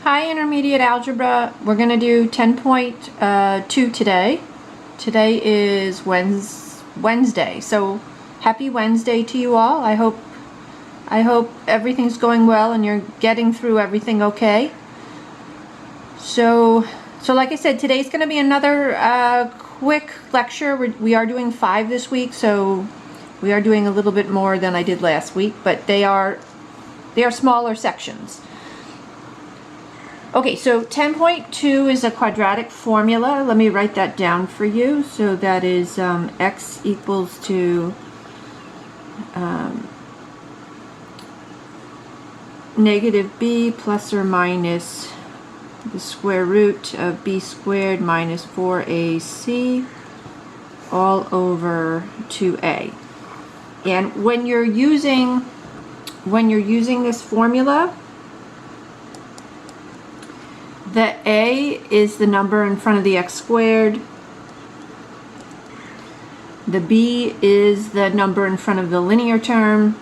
Hi, Intermediate Algebra. We're going to do 10.2 today. Today is Wednesday, so happy Wednesday to you all. I hope everything's going well and you're getting through everything okay. So like I said, today's going to be another quick lecture. We are doing 5 this week, so we are doing a little bit more than I did last week, but they are smaller sections. Okay, so 10.2 is a quadratic formula. Let me write that down for you. So that is x equals to negative b plus or minus the square root of b squared minus 4ac all over 2a. And when you're using this formula, the a is the number in front of the x squared. The b is the number in front of the linear term.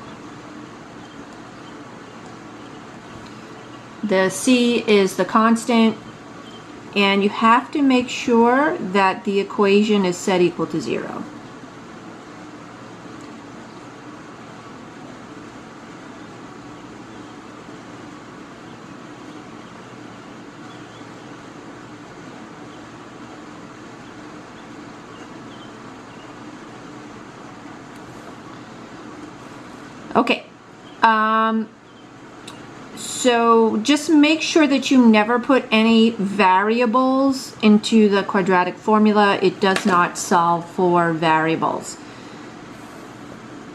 The c is the constant. And you have to make sure that the equation is set equal to 0. Okay, so just make sure that you never put any variables into the quadratic formula. It does not solve for variables.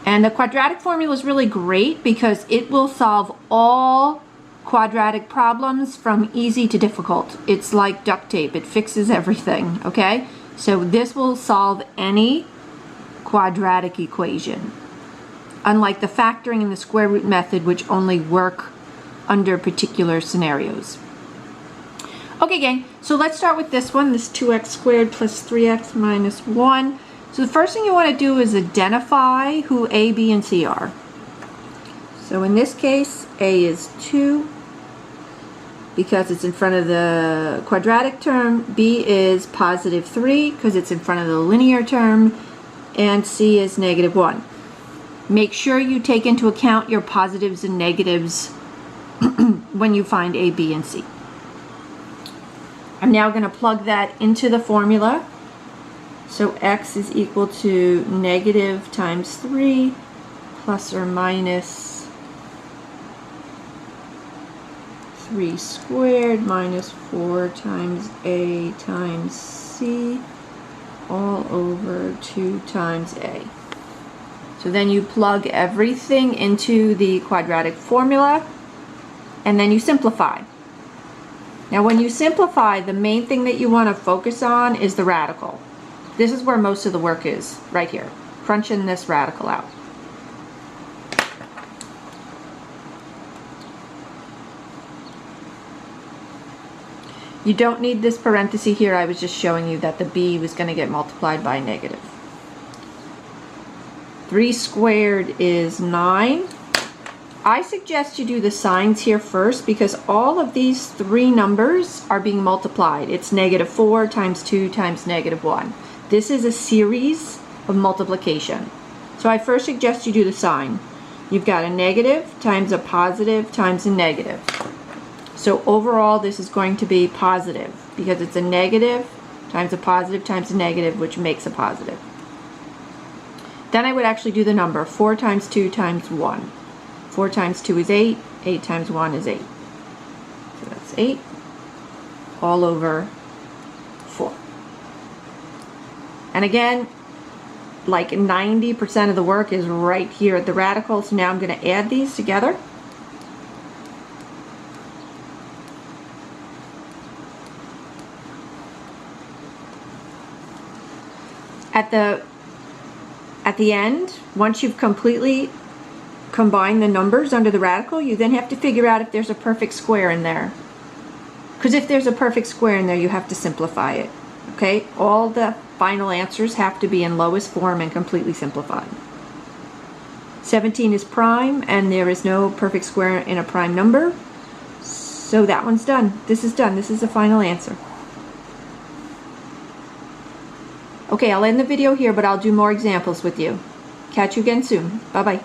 And the quadratic formula is really great because it will solve all quadratic problems from easy to difficult. It's like duct tape. It fixes everything, okay? So this will solve any quadratic equation, unlike the factoring and the square root method, which only work under particular scenarios. Okay, gang, so let's start with this one, this 2x squared plus 3x minus 1. So the first thing you want to do is identify who a, b, and c are. So in this case, a is 2 because it's in front of the quadratic term, b is positive 3 because it's in front of the linear term, and c is negative 1. Make sure you take into account your positives and negatives when you find a, b, and c. I'm now going to plug that into the formula. So x is equal to negative times 3 plus or minus 3 squared minus 4 times a times c all over 2 times a. So then you plug everything into the quadratic formula and then you simplify. Now when you simplify, the main thing that you want to focus on is the radical. This is where most of the work is, right here, crunching this radical out. You don't need this parenthesis here. I was just showing you that the b was going to get multiplied by negative. 3 squared is 9. I suggest you do the signs here first because all of these 3 numbers are being multiplied. It's negative 4 times 2 times negative 1. This is a series of multiplication. So I first suggest you do the sign. You've got a negative times a positive times a negative. So overall this is going to be positive because it's a negative times a positive times a negative, which makes a positive. Then I would actually do the number 4 times 2 times 1. 4 times 2 is 8. 8 times 1 is 8. So that's 8 all over 4. And again, like 90% of the work is right here at the radical. So now I'm going to add these together. At the end, once you've completely combined the numbers under the radical, you then have to figure out if there's a perfect square in there. Because if there's a perfect square in there, you have to simplify it. Okay? All the final answers have to be in lowest form and completely simplified. 17 is prime, and there is no perfect square in a prime number. So that one's done. This is done. This is the final answer. Okay, I'll end the video here, but I'll do more examples with you. Catch you again soon. Bye-bye.